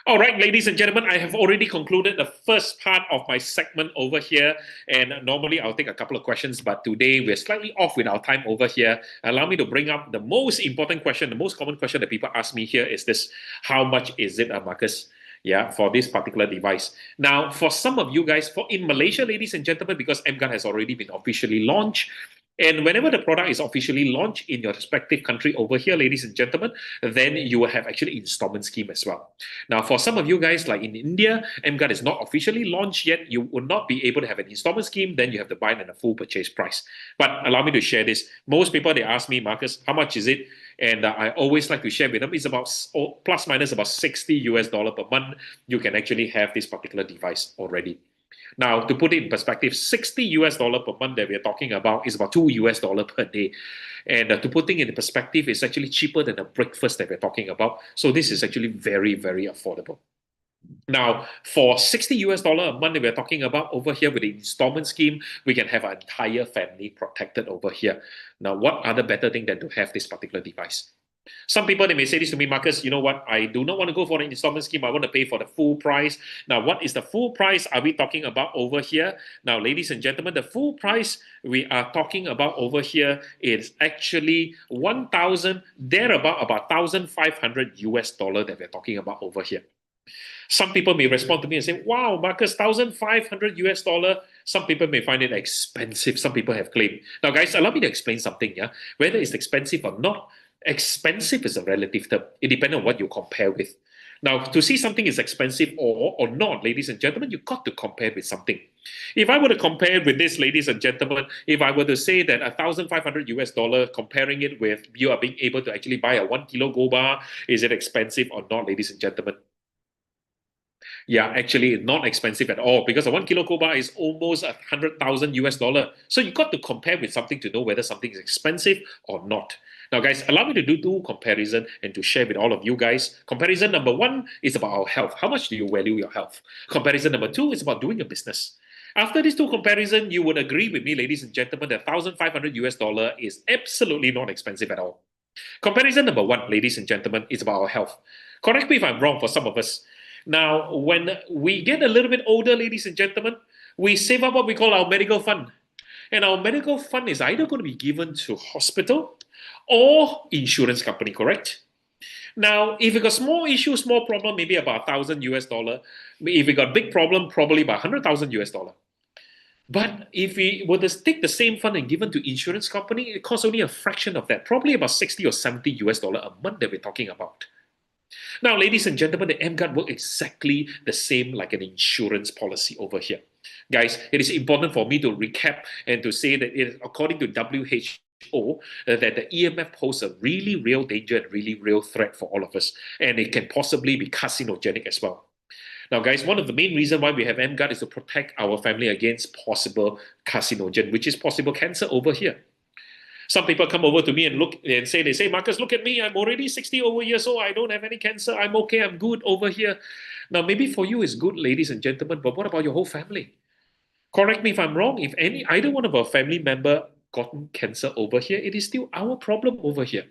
All right, ladies and gentlemen, I have already concluded the first part of my segment over here. And normally I'll take a couple of questions, but today we're slightly off with our time over here. Allow me to bring up the most important question, the most common question that people ask me here is this: how much is it, Marcus? Yeah, for this particular device. Now, for some of you guys, for in Malaysia, ladies and gentlemen, because emGuarde has already been officially launched, and whenever the product is officially launched in your respective country over here, ladies and gentlemen, then you will have actually installment scheme as well. Now, for some of you guys, like in India, emGuarde is not officially launched yet. You will not be able to have an installment scheme. Then you have to buy it at a full purchase price. But allow me to share this. Most people, they ask me, Marcus, how much is it? And I always like to share with them, it's about plus minus about $60 per month. You can actually have this particular device already. Now, to put it in perspective, $60 per month that we're talking about is about $2 per day. And to put things in perspective, it's actually cheaper than a breakfast that we're talking about. So this is actually very, very affordable. Now, for $60 a month that we're talking about over here with the installment scheme, we can have our entire family protected over here. Now, what other better thing than to have this particular device? Some people, they may say this to me, Marcus, you know what? I do not want to go for the installment scheme. I want to pay for the full price. Now, what is the full price are we talking about over here? Now, ladies and gentlemen, the full price we are talking about over here is actually 1,000, about $1,500 that we're talking about over here. Some people may respond to me and say, wow, Marcus, $1,500. Some people may find it expensive. Some people have claimed. Now, guys, allow me to explain something, yeah? Whether it's expensive or not, expensive is a relative term. It depends on what you compare with. Now, to see something is expensive or not, ladies and gentlemen, you've got to compare with something. If I were to compare with this, ladies and gentlemen, if I were to say that $1,500, comparing it with you are being able to actually buy a 1 kilo gold bar, is it expensive or not, ladies and gentlemen? Yeah, actually not expensive at all because a 1 kilo gold bar is almost $100,000. So you got to compare with something to know whether something is expensive or not. Now, guys, allow me to do two comparison and to share with all of you guys. Comparison number one is about our health. How much do you value your health? Comparison number two is about doing a business. After these two comparisons, you would agree with me, ladies and gentlemen, that $1,500 is absolutely not expensive at all. Comparison number one, ladies and gentlemen, is about our health. Correct me if I'm wrong for some of us. Now, when we get a little bit older, ladies and gentlemen, we save up what we call our medical fund. And our medical fund is either going to be given to hospital or insurance company, correct? Now, if we got small issue, small problem, maybe about $1,000. If we got big problem, probably about $100,000. But if we were to take the same fund and given to insurance company, it costs only a fraction of that, probably about $60 or $70 a month that we're talking about. Now, ladies and gentlemen, the emGuarde works exactly the same like an insurance policy over here. Guys, it is important for me to recap and to say that it, according to WHO, that the EMF poses a really real danger and really real threat for all of us. And it can possibly be carcinogenic as well. Now, guys, one of the main reasons why we have emGuarde is to protect our family against possible carcinogen, which is possible cancer over here. Some people come over to me and look and say, Marcus, look at me. I'm already 60 over years old. I don't have any cancer. I'm okay. I'm good over here. Now, maybe for you it's good, ladies and gentlemen, but what about your whole family? Correct me if I'm wrong. If either one of our family member gotten cancer over here, it is still our problem over here.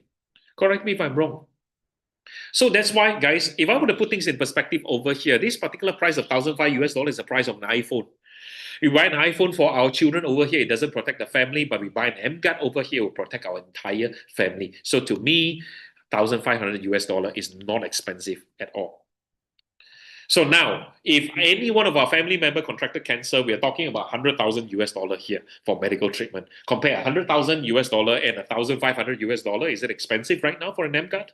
Correct me if I'm wrong. So that's why, guys, if I were to put things in perspective over here, this particular price of $1,500 is the price of an iPhone. We buy an iPhone for our children over here, it doesn't protect the family, but we buy an emGuarde over here, it will protect our entire family. So to me, $1,500 is not expensive at all. So now, if any one of our family member contracted cancer, we are talking about $100,000 here for medical treatment. Compare $100,000 and $1,500. Is it expensive right now for an emGuarde?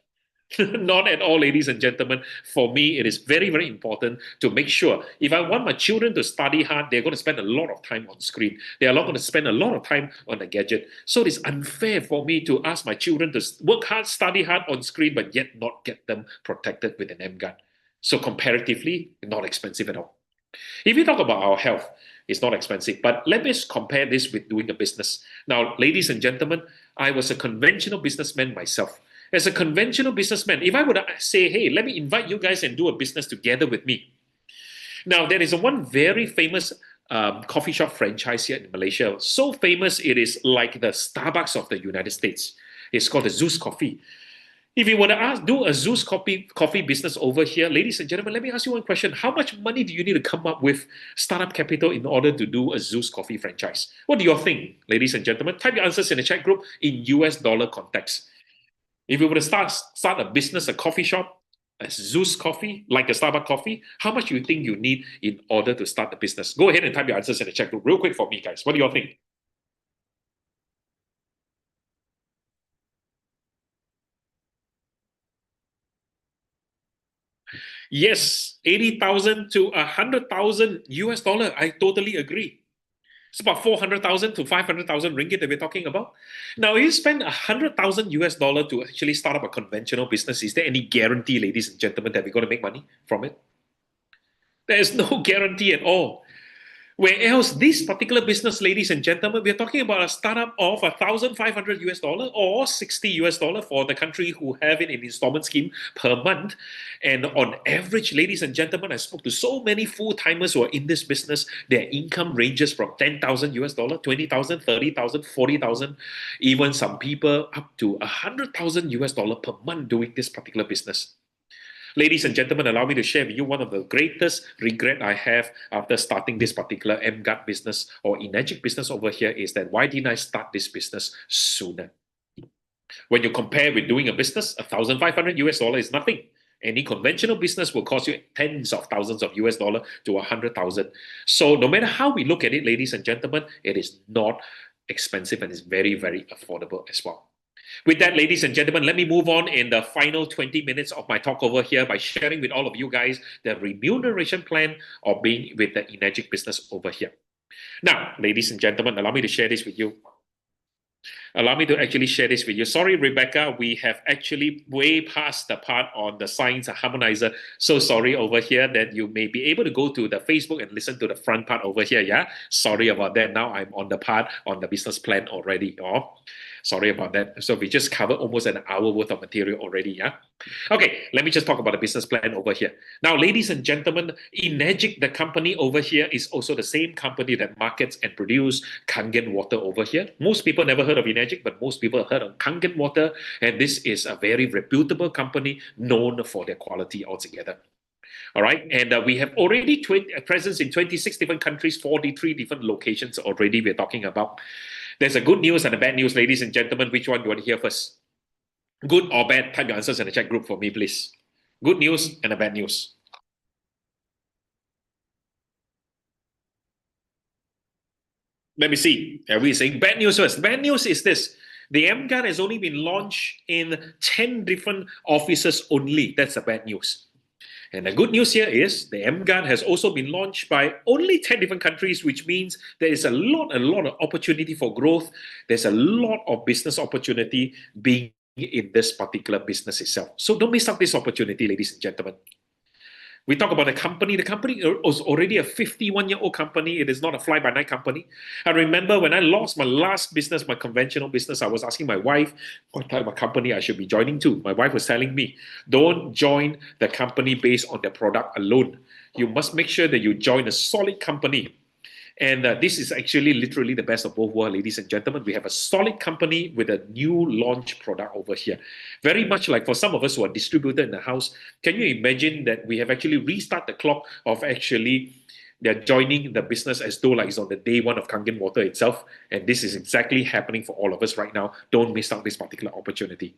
Not at all, ladies and gentlemen. For me, it is very, very important to make sure if I want my children to study hard, they're going to spend a lot of time on screen. They are not going to spend a lot of time on a gadget. So it is unfair for me to ask my children to work hard, study hard on screen, but yet not get them protected with an emGuarde. So comparatively, not expensive at all. If you talk about our health, it's not expensive. But let me compare this with doing a business. Now, ladies and gentlemen, I was a conventional businessman myself. As a conventional businessman, if I would say, hey, let me invite you guys and do a business together with me. Now, there is one very famous coffee shop franchise here in Malaysia. So famous, it is like the Starbucks of the United States. It's called the Zeus Coffee. If you were to do a Zeus coffee business over here, ladies and gentlemen, let me ask you one question. How much money do you need to come up with startup capital in order to do a Zeus coffee franchise? What do you all think, ladies and gentlemen? Type your answers in the chat group in US dollar context. If you were to start a business, a coffee shop, a Zeus coffee, like a Starbucks coffee, how much do you think you need in order to start the business? Go ahead and type your answers in the chat group real quick for me, guys. What do you all think? Yes, 80,000 to 100,000 US dollar. I totally agree. It's about 400,000 to 500,000 ringgit that we're talking about. Now, if you spend 100,000 US dollar to actually start up a conventional business, is there any guarantee, ladies and gentlemen, that we're going to make money from it? There is no guarantee at all. Whereas this particular business, ladies and gentlemen, we're talking about a startup of 1,500 US dollar or 60 US dollar for the country who have it in installment scheme per month. And on average, ladies and gentlemen, I spoke to so many full-timers who are in this business. Their income ranges from 10,000 US dollar, 20,000, 30,000, 40,000, even some people up to 100,000 US dollar per month doing this particular business. Ladies and gentlemen, allow me to share with you one of the greatest regret I have after starting this particular emGuarde business or 𝐤𝐬𝐧𝐞 business over here is that why didn't I start this business sooner? When you compare with doing a business, 1,500 US dollar is nothing. Any conventional business will cost you tens of thousands of US dollar to 100,000. So no matter how we look at it, ladies and gentlemen, it is not expensive and it's very, very affordable as well. With that, ladies and gentlemen, let me move on in the final 20 minutes of my talk over here by sharing with all of you guys the remuneration plan of being with the 𝐤𝐬𝐧𝐞 business over here. Now, ladies and gentlemen, allow me to share this with you. Allow me to actually share this with you. Sorry, Rebecca, we have actually way past the part on the 𝐁𝐮 harmonizer. So sorry over here that you may be able to go to the Facebook and listen to the front part over here, yeah? Sorry about that. Now I'm on the part on the business plan already. Oh, sorry about that. So we just covered almost an hour worth of material already, yeah? Okay, let me just talk about the business plan over here. Now, ladies and gentlemen, 𝐤𝐬𝐧𝐞, the company over here, is also the same company that markets and produce Kangen water over here. Most people never heard of 𝐤𝐬𝐧𝐞, but most people heard of Kangen water, and this is a very reputable company known for their quality altogether. All right, and we have already presence in 26 different countries, 43 different locations already we're talking about. There's a good news and a bad news, ladies and gentlemen. Which one do you want to hear first? Good or bad? Type your answers in the chat group for me, please. Good news and a bad news. Let me see. Are we saying bad news first? Bad news is this. The emGuarde has only been launched in 10 different offices only. That's the bad news. And the good news here is the emGuarde has also been launched by only 10 different countries, which means there is a lot of opportunity for growth. There's a lot of business opportunity being in this particular business itself. So don't miss out this opportunity, ladies and gentlemen. We talk about the company. The company was already a 51-year-old company. It is not a fly-by-night company. I remember when I lost my last business, my conventional business, I was asking my wife what type of company I should be joining to. My wife was telling me, don't join the company based on the product alone. You must make sure that you join a solid company. And this is actually literally the best of both worlds, ladies and gentlemen. We have a solid company with a new launch product over here. Very much like for some of us who are distributed in the house, can you imagine that we have actually restarted the clock of actually they're joining the business as though like it's on the day one of Kangen water itself. And this is exactly happening for all of us right now. Don't miss out this particular opportunity.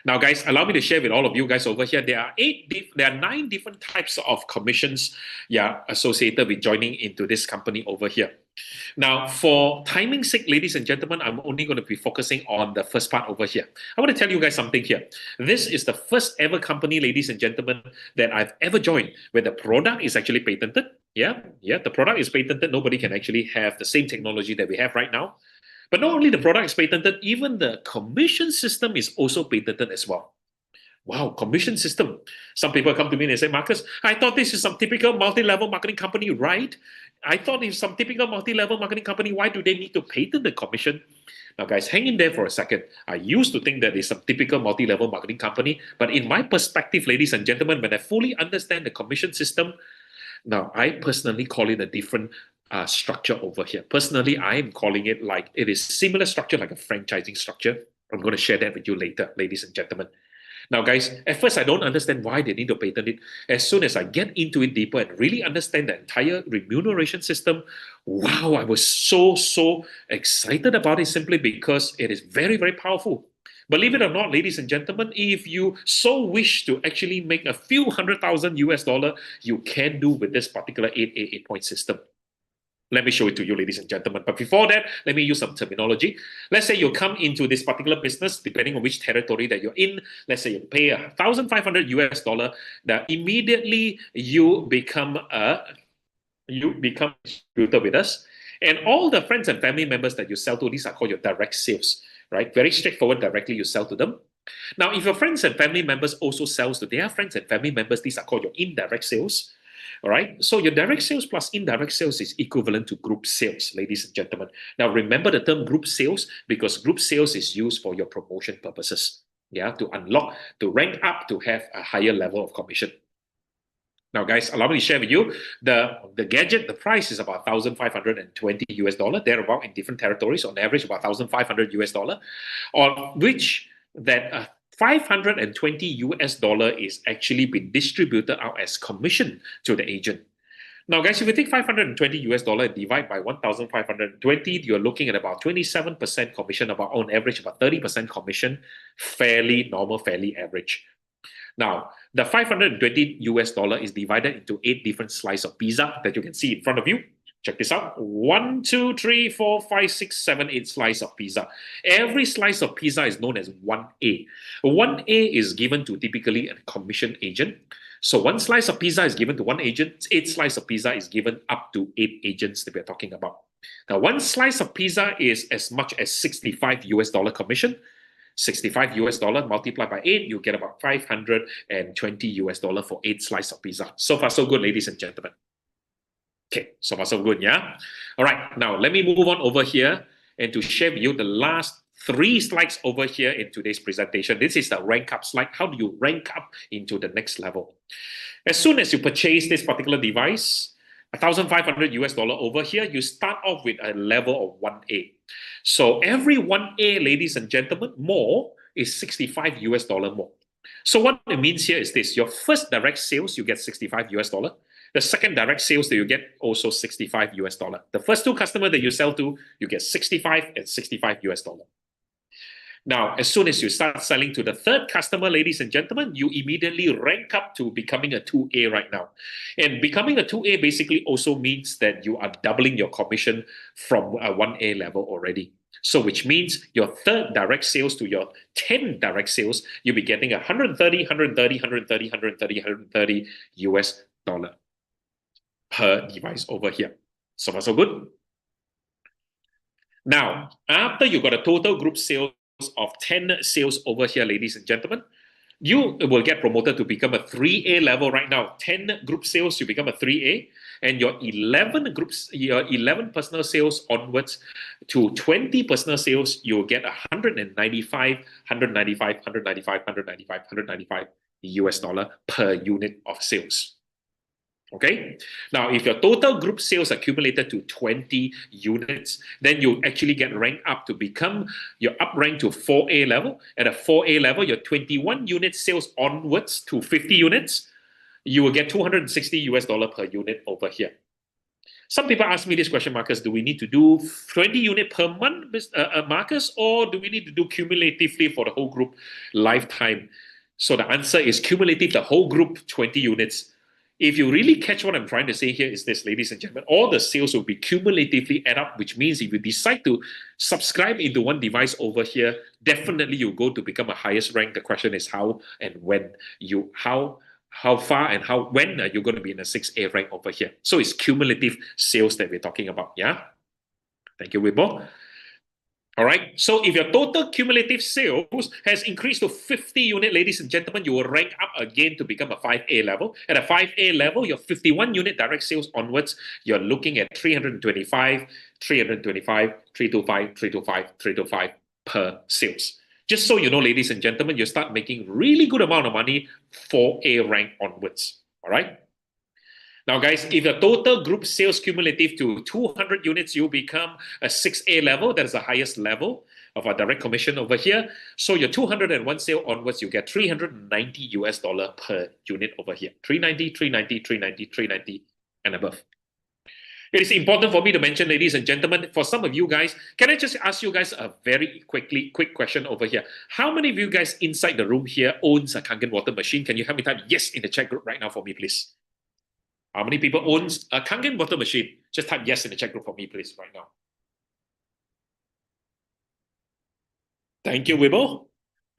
Now, guys, allow me to share with all of you guys over here. There are 9 different types of commissions, associated with joining into this company over here. Now, for timing's sake, ladies and gentlemen, I'm only going to be focusing on the first part over here. I want to tell you guys something here. This is the first ever company, ladies and gentlemen, that I've ever joined where the product is actually patented. Yeah, the product is patented. Nobody can actually have the same technology that we have right now. But not only the product is patented, even the commission system is also patented as well. Wow, commission system. Some people come to me and they say, Marcus, I thought this is some typical multi-level marketing company, right? I thought it's some typical multi-level marketing company. Why do they need to patent the commission? Now, guys, hang in there for a second. I used to think that it's some typical multi-level marketing company. But in my perspective, ladies and gentlemen, when I fully understand the commission system, now I personally call it a different structure over here. Personally, I am calling it like it is similar structure like a franchising structure. I'm going to share that with you later, ladies and gentlemen. Now, guys, at first I don't understand why they need to patent it. As soon as I get into it deeper and really understand the entire remuneration system, wow, I was so excited about it simply because it is very, very powerful. Believe it or not, ladies and gentlemen, if you so wish to actually make a few $100,000 you can do with this particular 888 point system. Let me show it to you, ladies and gentlemen. But before that, let me use some terminology. Let's say you come into this particular business, depending on which territory that you're in. Let's say you pay $1,500, that immediately you become a distributor with us. And all the friends and family members that you sell to, these are called your direct sales, right? Very straightforward, directly you sell to them. Now, if your friends and family members also sells to their friends and family members, these are called your indirect sales. All right, so your direct sales plus indirect sales is equivalent to group sales, ladies and gentlemen. Now, remember the term group sales because group sales is used for your promotion purposes, yeah, to unlock, to rank up, to have a higher level of commission. Now, guys, allow me to share with you the gadget. The price is about $1,520, thereabout in different territories. On average, about $1,500, on which that $520 is actually been distributed out as commission to the agent. Now, guys, if you take $520 and divide by 1,520, you're looking at about 27% commission, about on average, about 30% commission, fairly normal, fairly average. Now, the $520 is divided into 8 different slices of pizza that you can see in front of you. Check this out. 1, 2, 3, 4, 5, 6, 7, 8 slices of pizza. Every slice of pizza is known as 1A. 1A is given to typically a commission agent. So one slice of pizza is given to one agent. 8 slices of pizza is given up to 8 agents that we're talking about. Now, one slice of pizza is as much as $65 commission. $65 multiplied by 8, you get about $520 for 8 slices of pizza. So far, so good, ladies and gentlemen. Okay, so far so good, yeah? All right, now let me move on over here and to share with you the last 3 slides over here in today's presentation. This is the rank up slide. How do you rank up into the next level? As soon as you purchase this particular device, $1,500 over here, you start off with a level of 1A. So every 1A, ladies and gentlemen, more is $65 more. So what it means here is this: your first direct sales, you get $65. The second direct sales that you get also $65. The first 2 customers that you sell to, you get $65 and $65. Now, as soon as you start selling to the third customer, ladies and gentlemen, you immediately rank up to becoming a 2A right now. And becoming a 2A basically also means that you are doubling your commission from a 1A level already. So which means your third direct sales to your 10 direct sales, you'll be getting $130 US dollar per device over here. So far, so good. Now, after you got a total group sales of 10 sales over here, ladies and gentlemen, you will get promoted to become a 3A level right now. 10 group sales, you become a 3A, and your 11 groups, your 11 personal sales onwards to 20 personal sales, you'll get $195 US dollar per unit of sales. Okay, now if your total group sales accumulated to 20 units, then you actually get ranked up to become, you're up ranked to 4A level. At a 4A level, your 21 unit sales onwards to 50 units, you will get $260 US per unit over here. Some people ask me this question, Marcus, do we need to do 20 unit per month, Marcus, or do we need to do cumulatively for the whole group lifetime? So the answer is cumulative, the whole group, 20 units. If you really catch what I'm trying to say here is this, ladies and gentlemen, all the sales will be cumulatively add up, which means if you decide to subscribe into one device over here, definitely you go to become a highest rank. The question is how and when you, how far and when are you going to be in a 6A rank over here? So it's cumulative sales that we're talking about, yeah? Thank you, Weibo. All right, so if your total cumulative sales has increased to 50 units, ladies and gentlemen, you will rank up again to become a 5A level. At a 5A level, your 51 unit direct sales onwards, you're looking at 325 per sales. Just so you know, ladies and gentlemen, you start making really good amount of money 4A rank onwards. All right. Now, guys, if the total group sales cumulative to 200 units, you become a 6A level. That is the highest level. of our direct commission over here. So your 201 sale onwards, you get $390 per unit over here. 390, 390, 390, 390 and above. It is important for me to mention, ladies and gentlemen, for some of you guys, can I just ask you guys a very quick question over here? How many of you guys inside the room here owns a Kangen water machine? Can you help me type yes in the chat group right now for me, please? How many people owns a Kangen water machine? Just type yes in the chat group for me, please, right now. Thank you, Wibble.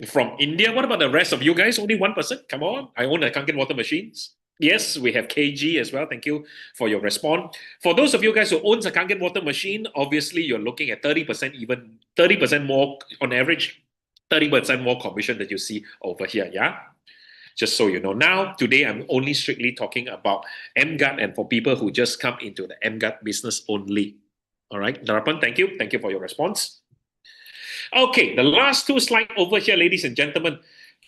From India, what about the rest of you guys? Only one person? Come on, I own a Kangen water machines. Yes, we have KG as well. Thank you for your response. For those of you guys who owns a Kangen water machine, obviously you're looking at 30%, even 30% more on average, 30% more commission that you see over here, yeah? Just so you know. Now, today I'm only strictly talking about emGuarde and for people who just come into the emGuarde business only. All right, Darapan, thank you. Thank you for your response. Okay, the last two slides over here, ladies and gentlemen.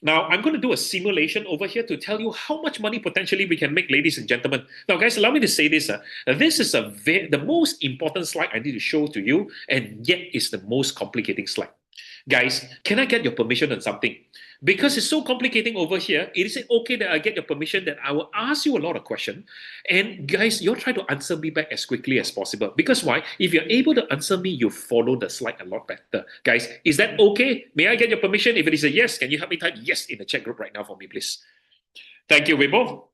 Now, I'm going to do a simulation over here to tell you how much money potentially we can make, ladies and gentlemen. Now, guys, allow me to say this. This is the most important slide I need to show to you, and yet it's the most complicating slide. Guys, can I get your permission on something? Because it's so complicating over here, it is okay that I get your permission that I will ask you a lot of questions. And guys, you'll try to answer me back as quickly as possible. Because why? If you're able to answer me, you follow the slide a lot better. Guys, is that okay? May I get your permission? If it is a yes, can you help me type yes in the chat group right now for me, please? Thank you, Weibo.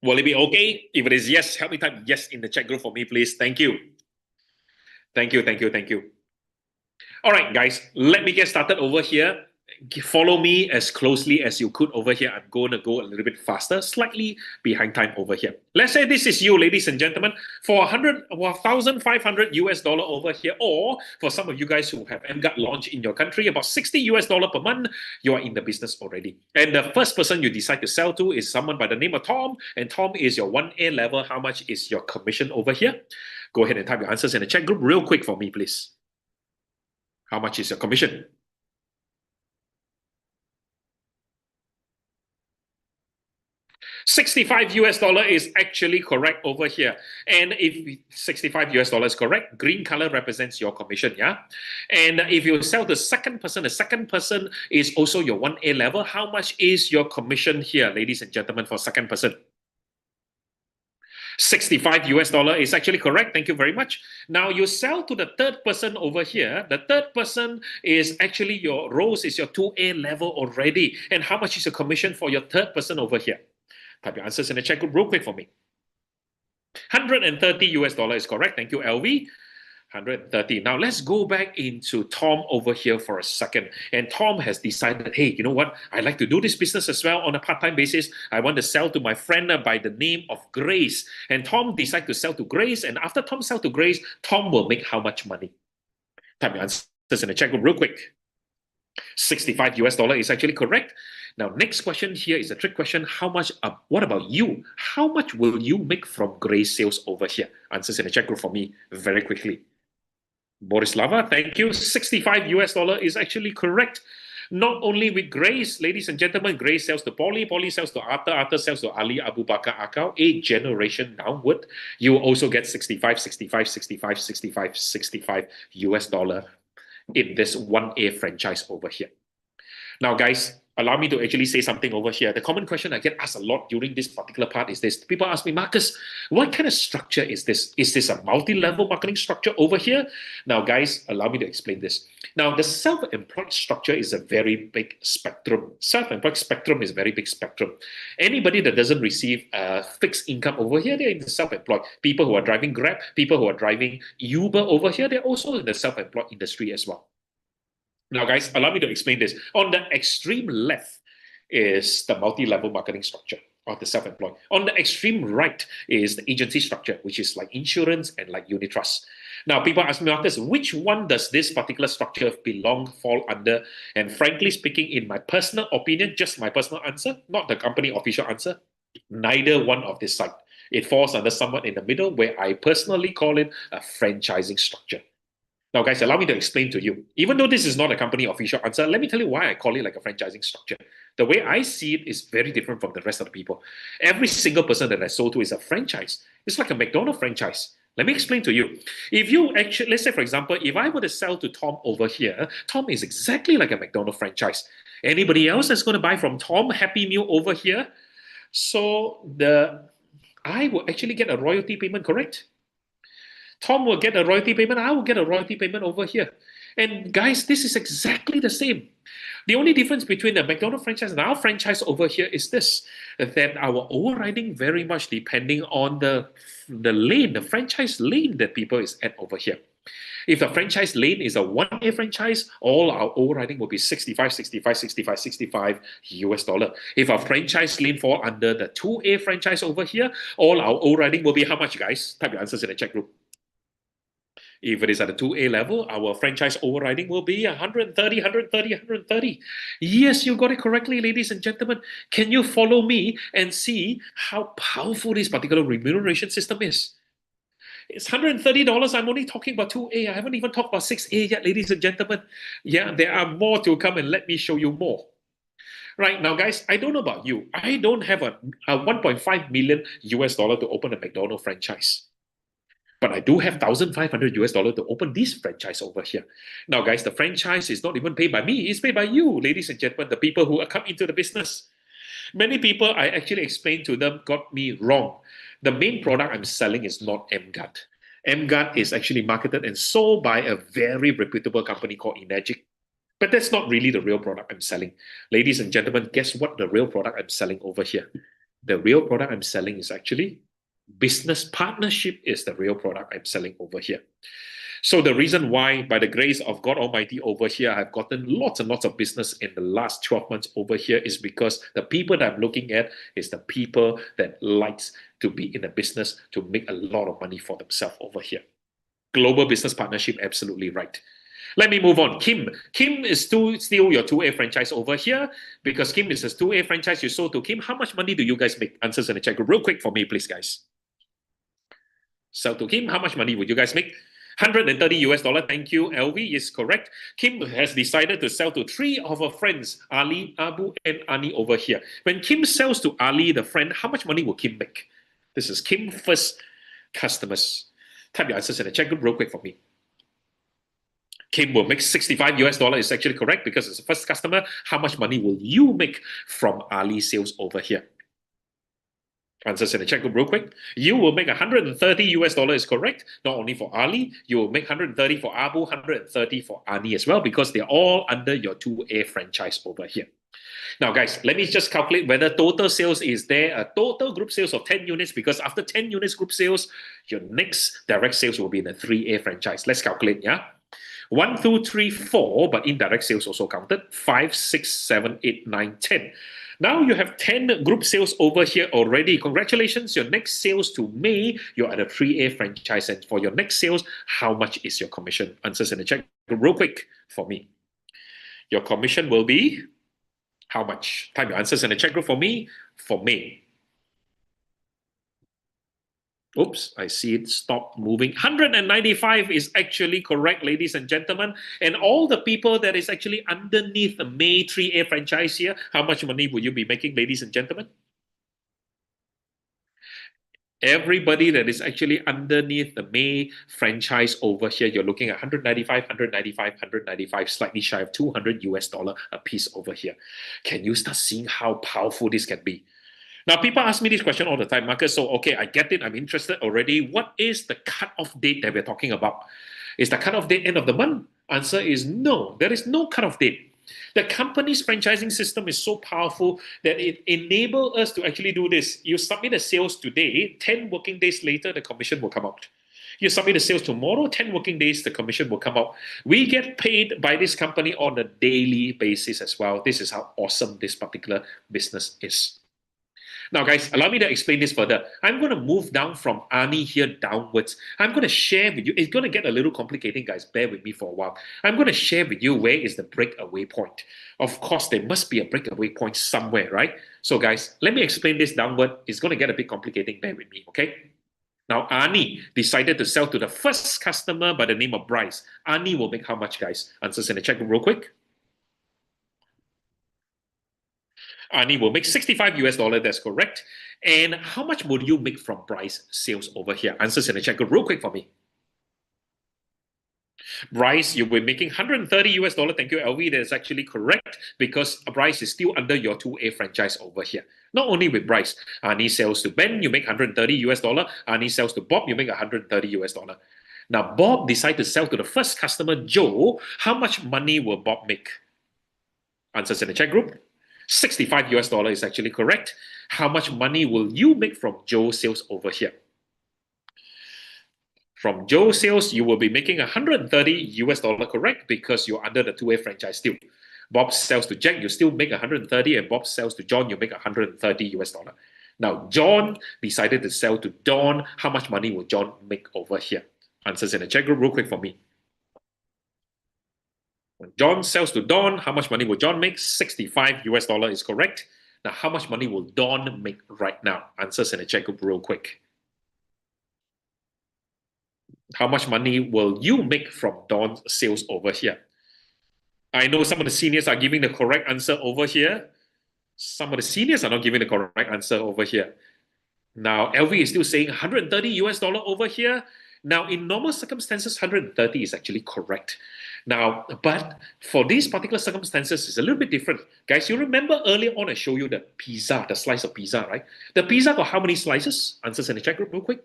Will it be okay? If it is yes, help me type yes in the chat group for me, please. Thank you. Thank you, thank you, thank you. All right, guys, let me get started over here. Follow me as closely as you could over here. I'm going to go a little bit faster, slightly behind time over here. Let's say this is you, ladies and gentlemen, for $1,500 over here, or for some of you guys who have emGuarde launch in your country, about $60 per month, you are in the business already. And the first person you decide to sell to is someone by the name of Tom, and Tom is your 1A level. How much is your commission over here? Go ahead and type your answers in the chat group real quick for me, please. How much is your commission? $65 is actually correct over here. And if $65 is correct, green color represents your commission, yeah? And if you sell the second person is also your 1A level. How much is your commission here, ladies and gentlemen, for second person? $65 is actually correct. Thank you very much. Now you sell to the third person over here. The third person is actually your Rose is your 2A level already. And how much is your commission for your third person over here? Type your answers in the chat group real quick for me. $130 is correct. Thank you, LV. 130. Now let's go back into Tom over here for a second. And Tom has decided, hey, you know what? I like to do this business as well on a part-time basis. I want to sell to my friend by the name of Grace. And Tom decided to sell to Grace. And after Tom sells to Grace, Tom will make how much money? Type your answers in the chat group real quick. $65 is actually correct. Now, next question here is a trick question. How much, what about you? How much will you make from Grace sales over here? Answers in the chat group for me very quickly. Borislava, thank you. $65 is actually correct. Not only with Grace, ladies and gentlemen, Grace sells to Polly, Polly sells to Arthur, Arthur sells to Ali, Abu Bakar, Akau, 8 generation downward. You will also get $65 in this 1A franchise over here. Now, guys, allow me to actually say something over here. The common question I get asked a lot during this particular part is this. People ask me, Marcus, what kind of structure is this? Is this a multi-level marketing structure over here? Now, guys, allow me to explain this. Now, the self-employed structure is a very big spectrum. Self-employed spectrum is a very big spectrum. Anybody that doesn't receive a fixed income over here, they're in the self-employed. People who are driving Grab, people who are driving Uber over here, they're also in the self-employed industry as well. Now, guys, allow me to explain this. On the extreme left is the multi-level marketing structure of the self-employed. On the extreme right is the agency structure, which is like insurance and like unit trust. Now, people ask me, Marcus, which one does this particular structure fall under? And frankly speaking, in my personal opinion, just my personal answer, not the company official answer, neither one of this side. It falls under somewhat in the middle, where I personally call it a franchising structure. Now, guys, allow me to explain to you. Even though this is not a company official answer, let me tell you why I call it like a franchising structure. The way I see it is very different from the rest of the people. Every single person that I sold to is a franchise. It's like a McDonald's franchise. Let me explain to you. If you actually, let's say, for example, if I were to sell to Tom over here, Tom is exactly like a McDonald's franchise. Anybody else that's going to buy from Tom Happy Meal over here? So I will actually get a royalty payment, correct? Tom will get a royalty payment, I will get a royalty payment over here. And guys, this is exactly the same. The only difference between the McDonald's franchise and our franchise over here is this, that our overriding very much depending on the lane, the franchise lane that people is at over here. If the franchise lane is a 1A franchise, all our overriding will be 65, 65, 65, 65 US dollar. If our franchise lane fall under the 2A franchise over here, all our overriding will be how much, guys? Type your answers in the chat group. If it is at a 2A level, our franchise overriding will be 130, 130, 130. Yes, you got it correctly, ladies and gentlemen. Can you follow me and see how powerful this particular remuneration system is? It's $130. I'm only talking about 2A. I haven't even talked about 6A yet, ladies and gentlemen. Yeah, there are more to come, and let me show you more. Right now, guys, I don't know about you. I don't have a 1.5 million US dollar to open a McDonald's franchise. But I do have 1,500 US dollar to open this franchise over here. Now, guys, the franchise is not even paid by me. It's paid by you, ladies and gentlemen, the people who come into the business. Many people, I actually explained to them, got me wrong. The main product I'm selling is not emGuarde. emGuarde is actually marketed and sold by a very reputable company called 𝐁𝐮𝐬𝐧𝐞. But that's not really the real product I'm selling. Ladies and gentlemen, guess what the real product I'm selling over here? The real product I'm selling is actually business partnership is the real product I'm selling over here. So the reason why, by the grace of God Almighty over here, I've gotten lots and lots of business in the last 12 months over here is because the people that I'm looking at is the people that likes to be in the business to make a lot of money for themselves over here. Global business partnership, absolutely right. Let me move on. Kim. Kim is still your 2A franchise over here because Kim is a 2A franchise you sold to Kim. How much money do you guys make? Answers in the chat group real quick for me, please, guys. Sell to Kim. How much money would you guys make? 130 US dollar. Thank you, LV is correct. Kim has decided to sell to 3 of her friends, Ali, Abu, and Ani over here. When Kim sells to Ali, the friend, how much money will Kim make? This is Kim first customers. Type your answers in the chat group real quick for me. Kim will make 65 US dollar is actually correct because it's the first customer. How much money will you make from Ali sales over here? Answers in the chat group real quick. You will make 130 US dollar is correct. Not only for Ali, you will make 130 for Abu, 130 for Ani as well because they're all under your 2A franchise over here. Now, guys, let me just calculate whether total sales is there a total group sales of 10 units because after 10 units group sales, your next direct sales will be in the 3A franchise. Let's calculate, yeah? 1, 2, 3, 4, but indirect sales also counted. 5, 6, 7, 8, 9, 10. Now you have 10 group sales over here already. Congratulations, your next sales to May, you're at a 3A franchise. And for your next sales, how much is your commission? Answers in the chat real quick for me. Your commission will be how much? Type your answers in the chat group for me for May. Oops, I see it stopped moving. 195 is actually correct, ladies and gentlemen. And all the people that is actually underneath the May 3A franchise here, how much money will you be making, ladies and gentlemen? Everybody that is actually underneath the May franchise over here, you're looking at 195, 195, 195, slightly shy of 200 US dollar a piece over here. Can you start seeing how powerful this can be? Now, people ask me this question all the time, Marcus. So, okay, I get it. I'm interested already. What is the cut-off date that we're talking about? Is the cut-off date end of the month? Answer is no. There is no cut-off date. The company's franchising system is so powerful that it enables us to actually do this. You submit a sales today, 10 working days later, the commission will come out. You submit the sales tomorrow, 10 working days, the commission will come out. We get paid by this company on a daily basis as well. This is how awesome this particular business is. Now, guys, allow me to explain this further. I'm going to move down from Ani here downwards. I'm going to share with you. It's going to get a little complicating, guys. Bear with me for a while. I'm going to share with you where is the breakaway point. Of course, there must be a breakaway point somewhere, right? So, guys, let me explain this downward. It's going to get a bit complicating. Bear with me, okay? Now, Ani decided to sell to the first customer by the name of Bryce. Ani will make how much, guys? Answers in the chat room real quick. Ani will make 65 US dollar, that's correct. And how much would you make from Bryce sales over here? Answers in the chat group real quick for me. Bryce, you will be making 130 US dollar. Thank you, LV. That is actually correct because Bryce is still under your 2A franchise over here. Not only with Bryce, Ani sells to Ben, you make 130 US dollar. Ani sells to Bob, you make 130 US dollar. Now, Bob decided to sell to the first customer, Joe. How much money will Bob make? Answers in the chat group. 65 US dollar is actually correct. How much money will you make from Joe sales over here? From Joe sales, you will be making 130 US dollar, correct? Because you're under the 2A franchise still. Bob sells to Jack, you still make 130, and Bob sells to John, you make 130 US dollar. Now, John decided to sell to Don. How much money will John make over here? Answers in the chat group real quick for me. When John sells to Don, how much money will John make? 65 US dollar is correct. Now, how much money will Don make right now? Answers in the chat group real quick. How much money will you make from Don's sales over here? I know some of the seniors are giving the correct answer over here. Some of the seniors are not giving the correct answer over here. Now, LV is still saying 130 US dollar over here. Now, in normal circumstances, 130 is actually correct. Now, but for these particular circumstances, it's a little bit different. Guys, you remember earlier on I showed you the pizza, the slice of pizza, right? The pizza got how many slices? Answers in the chat group real quick.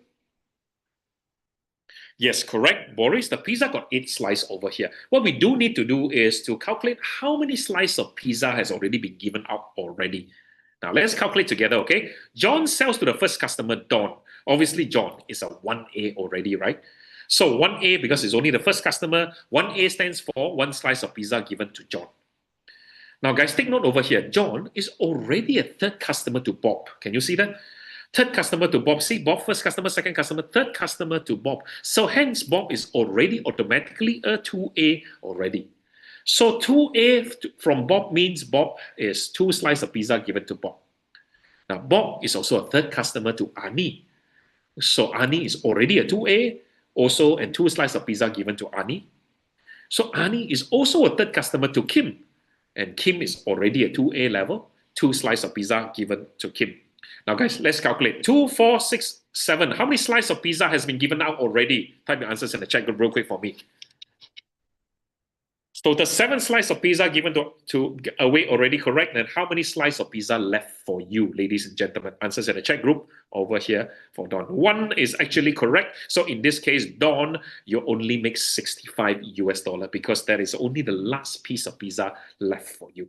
Yes, correct, Boris. The pizza got 8 slices over here. What we do need to do is to calculate how many slices of pizza has already been given out already. Now, let's calculate together, okay? John sells to the first customer, Don. Obviously, John is a 1A already, right? So 1A, because it's only the first customer, 1A stands for 1 slice of pizza given to John. Now, guys, take note over here. John is already a third customer to Bob. Can you see that? Third customer to Bob. See, Bob, first customer, second customer, third customer to Bob. So hence, Bob is already automatically a 2A already. So 2A from Bob means Bob is 2 slices of pizza given to Bob. Now, Bob is also a third customer to Ani. So Ani is already a 2A, also, and 2 slices of pizza given to Ani. So Ani is also a third customer to Kim. And Kim is already a 2A level, 2 slices of pizza given to Kim. Now, guys, let's calculate. 2, 4, 6, 7. How many slices of pizza has been given out already? Type your answers in the chat group real quick for me. Total 7 slices of pizza given to away already, correct? And how many slices of pizza left for you, ladies and gentlemen? Answers in the chat group over here for Don. 1 is actually correct. So in this case, Don, you only make 65 US dollar because that is only the last piece of pizza left for you.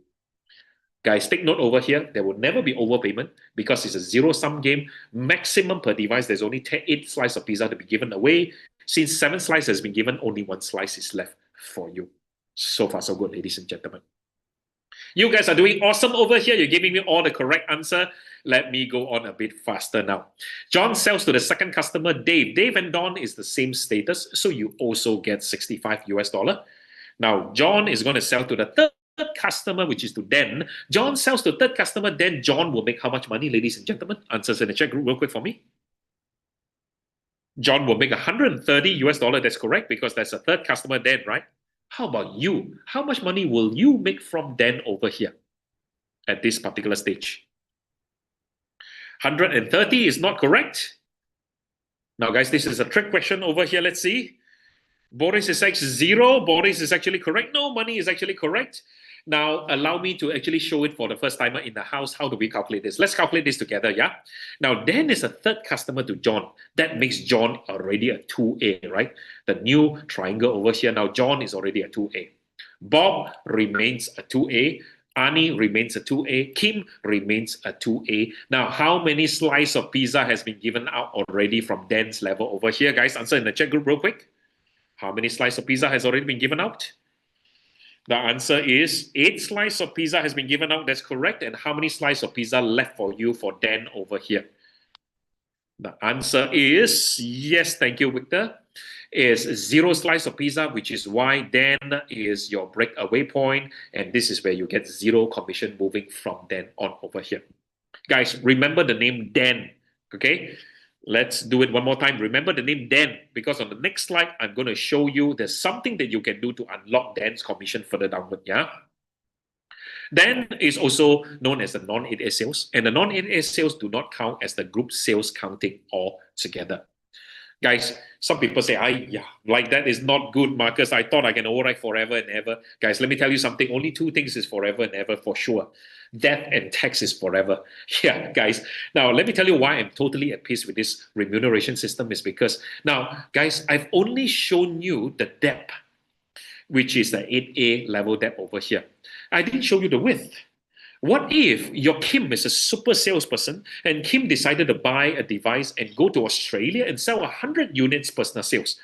Guys, take note over here, there will never be overpayment because it's a zero-sum game. Maximum per device, there's only 8 slices of pizza to be given away. Since 7 slices has been given, only 1 slice is left for you. So far, so good, ladies and gentlemen. You guys are doing awesome over here. You're giving me all the correct answer. Let me go on a bit faster now. John sells to the second customer, Dave. Dave and Don is the same status, so you also get 65 US dollar. Now, John is going to sell to the third customer, which is to Dan. John sells to third customer, then John will make how much money, ladies and gentlemen? Answers in the chat group real quick for me. John will make 130 US dollar. That's correct because that's a third customer, Dan, right? How about you? How much money will you make from Dan over here at this particular stage? 130 is not correct. Now, guys, this is a trick question over here. Let's see. Boris is actually 0. Boris is actually correct. No, money is actually correct. Now, allow me to actually show it for the first timer in the house. How do we calculate this? Let's calculate this together, yeah? Now, Dan is a third customer to John. That makes John already a 2A, right? The new triangle over here. Now, John is already a 2A. Bob remains a 2A. Ani remains a 2A. Kim remains a 2A. Now, how many slices of pizza has been given out already from Dan's level over here? Guys, answer in the chat group real quick. How many slices of pizza has already been given out? The answer is 8 slices of pizza has been given out. That's correct. And how many slices of pizza left for you for Dan over here? The answer is, yes, thank you, Victor, is 0 slice of pizza, which is why Dan is your breakaway point. And this is where you get 0 commission moving from Dan on over here. Guys, remember the name Dan, okay? Let's do it one more time. Remember the name Dan, because on the next slide, I'm going to show you there's something that you can do to unlock Dan's commission further downward, yeah? Then is also known as the non-8A sales, and the non-8A sales do not count as the group sales counting all together. Guys, some people say, yeah, like that is not good, Marcus. I thought I can override forever and ever. Guys, let me tell you something. Only two things is forever and ever for sure. Death and tax is forever. Yeah, guys. Now, let me tell you why I'm totally at peace with this remuneration system is because, now, guys, I've only shown you the depth, which is the 8A level depth over here. I didn't show you the width. What if your Kim is a super salesperson and Kim decided to buy a device and go to Australia and sell 100 units personal sales?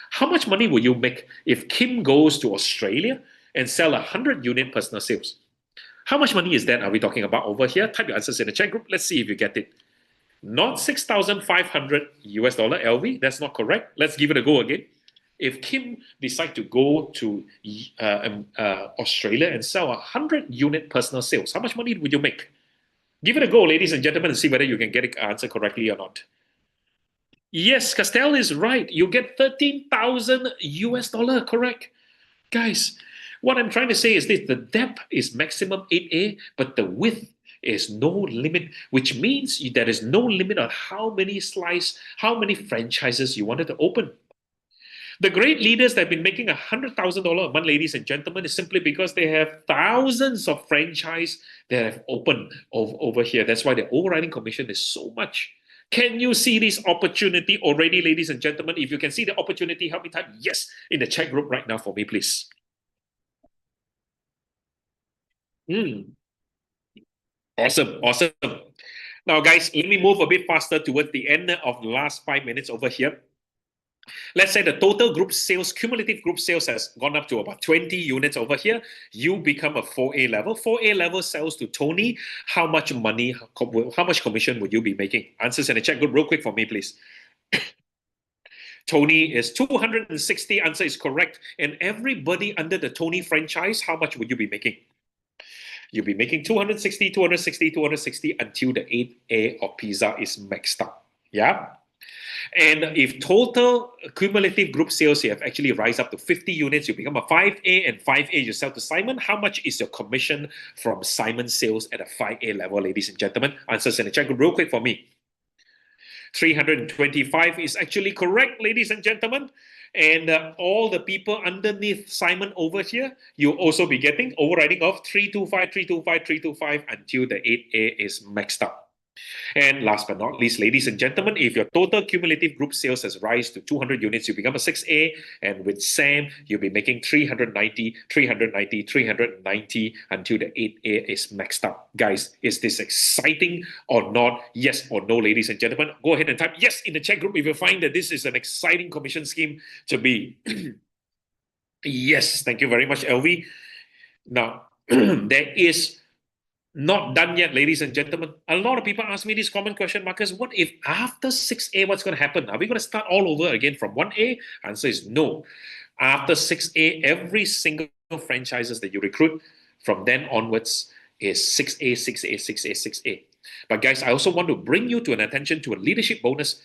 How much money will you make if Kim goes to Australia and sell 100 unit personal sales? How much money is that are we talking about over here? Type your answers in the chat group. Let's see if you get it. Not 6,500 US dollar LV. That's not correct. Let's give it a go again. If Kim decide to go to Australia and sell 100 unit personal sales, how much money would you make? Give it a go, ladies and gentlemen, and see whether you can get the answer correctly or not. Yes, Castell is right. You get 13,000 US dollar, correct? Guys, what I'm trying to say is this: the depth is maximum 8A, but the width is no limit, which means there is no limit on how many franchises you wanted to open. The great leaders that have been making $100,000 a month, ladies and gentlemen, is simply because they have thousands of franchise that have opened over here. That's why the overriding commission is so much. Can you see this opportunity already, ladies and gentlemen? If you can see the opportunity, help me type yes in the chat group right now for me, please. Awesome, awesome. Now, guys, let me move a bit faster towards the end of the last 5 minutes over here. Let's say the total group sales, cumulative group sales has gone up to about 20 units over here. You become a 4A level. 4A level sells to Tony. How much money, how much commission would you be making? Answers in the chat group real quick for me, please. Tony is 260. Answer is correct. And everybody under the Tony franchise, how much would you be making? You'll be making 260, 260, 260 until the 8A of pizza is maxed out. Yeah? And if total cumulative group sales you have actually rise up to 50 units, you become a 5A, and 5A you sell to Simon. How much is your commission from Simon sales at a 5A level, ladies and gentlemen? Answers in the chat group real quick for me. 325 is actually correct, ladies and gentlemen. And all the people underneath Simon over here, you'll also be getting overriding of 325, 325, 325 until the 8A is maxed out. And last but not least, ladies and gentlemen, if your total cumulative group sales has rise to 200 units, you become a 6A. And with Sam, you'll be making 390, 390, 390 until the 8A is maxed out. Guys, is this exciting or not? Yes or no, ladies and gentlemen? Go ahead and type yes in the chat group if you find that this is an exciting commission scheme to be. Yes, thank you very much, LV. Now, there is not done yet, ladies and gentlemen. A lot of people ask me this common question, Marcus, what if after 6A, what's going to happen? Are we going to start all over again from 1A? Answer is no. After 6A, every single franchises that you recruit from then onwards is 6A, 6A, 6A, 6A. But guys, I also want to bring you to an attention to a leadership bonus.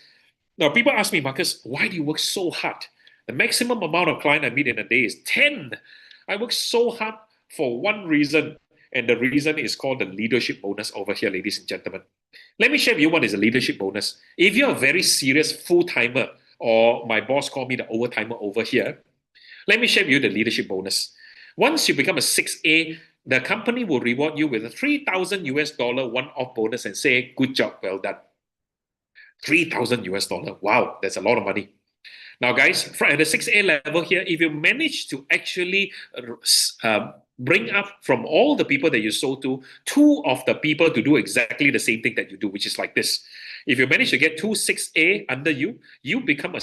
Now, people ask me, Marcus, why do you work so hard? The maximum amount of client I meet in a day is 10. I work so hard for one reason. And the reason is called the leadership bonus over here, ladies and gentlemen. Let me share with you what is a leadership bonus. If you're a very serious full-timer, or my boss called me the overtimer over here, let me share with you the leadership bonus. Once you become a 6A, the company will reward you with a 3,000 US dollar one-off bonus and say, good job, well done. 3,000 US dollar. Wow, that's a lot of money. Now, guys, at the 6A level here, if you manage to actually bring up from all the people that you sold to, 2 of the people to do exactly the same thing that you do, which is like this. If you manage to get 2 6A under you, you become a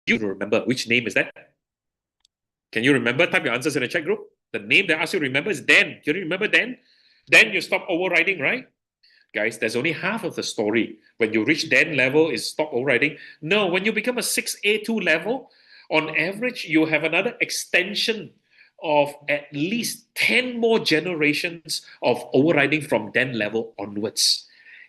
you remember which name is that? Can you remember? Type your answers in the chat group. The name that I asked you to remember is Dan. Can you remember Dan? Then you stop overriding, right? Guys, there's only half of the story. When you reach Dan level, is stop overriding. No, when you become a 6A2 level, on average, you have another extension of at least 10 more generations of overriding from Dan level onwards.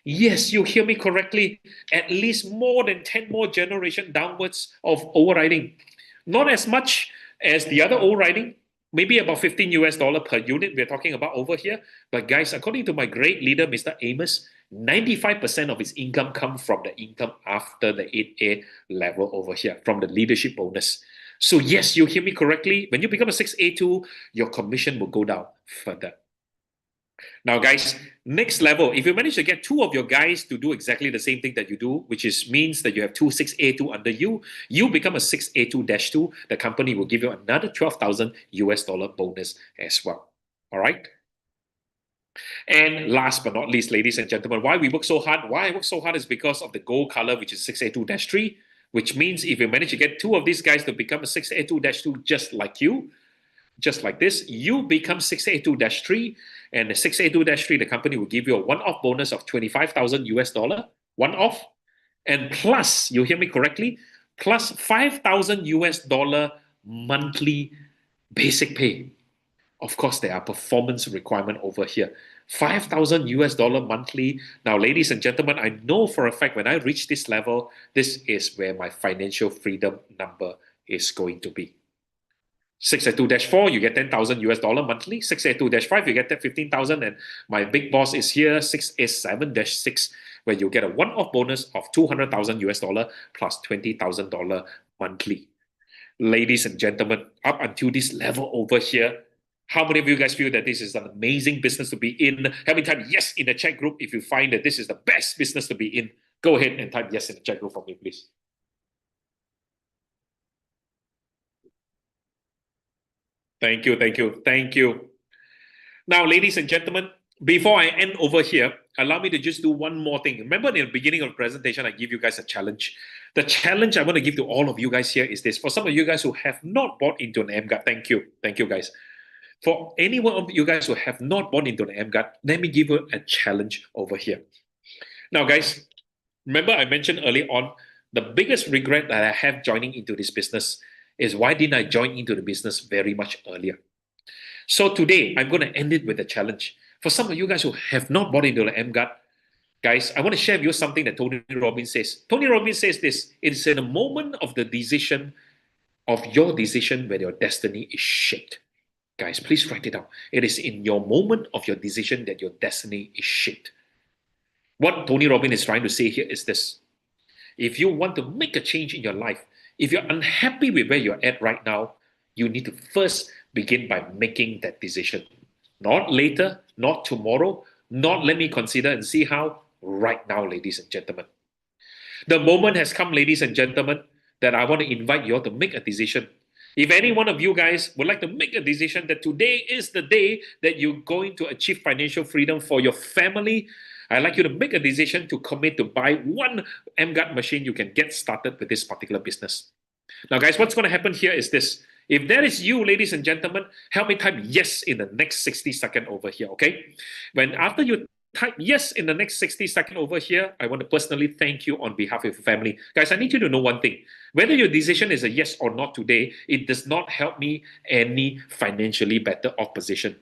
Yes, you hear me correctly. At least more than 10 more generation downwards of overriding. Not as much as the other overriding, maybe about 15 US dollar per unit we're talking about over here. But guys, according to my great leader, Mr. Amos, 95% of his income comes from the income after the 8A level over here, from the leadership bonus. So yes, you hear me correctly. When you become a 6A2, your commission will go down further. Now, guys, next level, if you manage to get two of your guys to do exactly the same thing that you do, which means that you have two 6A2 under you, you become a 6A2-2, the company will give you another 12,000 US dollar bonus as well. All right? And last but not least, ladies and gentlemen, why we work so hard? Why I work so hard is because of the gold color, which is 6A2-3, which means if you manage to get two of these guys to become a 6A2-2 just like you, just like this, you become 6A2-3, and the 6A2-3, the company will give you a one-off bonus of 25,000 US dollar, one-off, and plus, you hear me correctly, plus 5,000 US dollar monthly basic pay. Of course, there are performance requirement over here. 5,000 US dollar monthly. Now, ladies and gentlemen, I know for a fact when I reach this level, this is where my financial freedom number is going to be. 6A2-4, you get 10,000 US dollar monthly. 6A2-5, you get that 15,000. And my big boss is here, 6A7-6, where you get a one-off bonus of 200,000 US dollar plus $20,000 monthly. Ladies and gentlemen, up until this level over here, how many of you guys feel that this is an amazing business to be in? Help me type yes in the chat group if you find that this is the best business to be in. Go ahead and type yes in the chat group for me, please. Thank you, thank you, thank you. Now, ladies and gentlemen, before I end over here, allow me to just do one more thing. Remember in the beginning of the presentation, I give you guys a challenge. The challenge I want to give to all of you guys here is this. For some of you guys who have not bought into an emGuarde, thank you. Thank you, guys. For any one of you guys who have not bought into an emGuarde, let me give you a challenge over here. Now, guys, remember I mentioned early on, the biggest regret that I have joining into this business is why didn't I join into the business very much earlier? So today, I'm going to end it with a challenge. For some of you guys who have not bought into the emGuarde, guys, I want to share with you something that Tony Robbins says. Tony Robbins says this, it is in a moment of the decision, of your decision, where your destiny is shaped. Guys, please write it down. It is in your moment of your decision that your destiny is shaped. What Tony Robbins is trying to say here is this. If you want to make a change in your life, if you're unhappy with where you're at right now, you need to first begin by making that decision. Not later, not tomorrow, not let me consider and see how, right now, ladies and gentlemen. The moment has come, ladies and gentlemen, that I want to invite you all to make a decision. If any one of you guys would like to make a decision that today is the day that you're going to achieve financial freedom for your family, I'd like you to make a decision to commit to buy one emGuarde machine. You can get started with this particular business. Now, guys, what's going to happen here is this. If that is you, ladies and gentlemen, help me type yes in the next 60 seconds over here, okay? When after you type yes in the next 60 seconds over here, I want to personally thank you on behalf of your family. Guys, I need you to know one thing. Whether your decision is a yes or not today, it does not help me any financially better off position.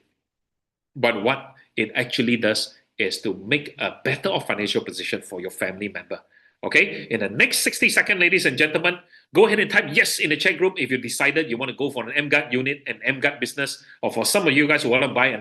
But what it actually does is to make a better off financial position for your family member. Okay, in the next 60 seconds, ladies and gentlemen, go ahead and type yes in the chat group if you decided you want to go for an emGuarde unit, an emGuarde business, or for some of you guys who want to buy an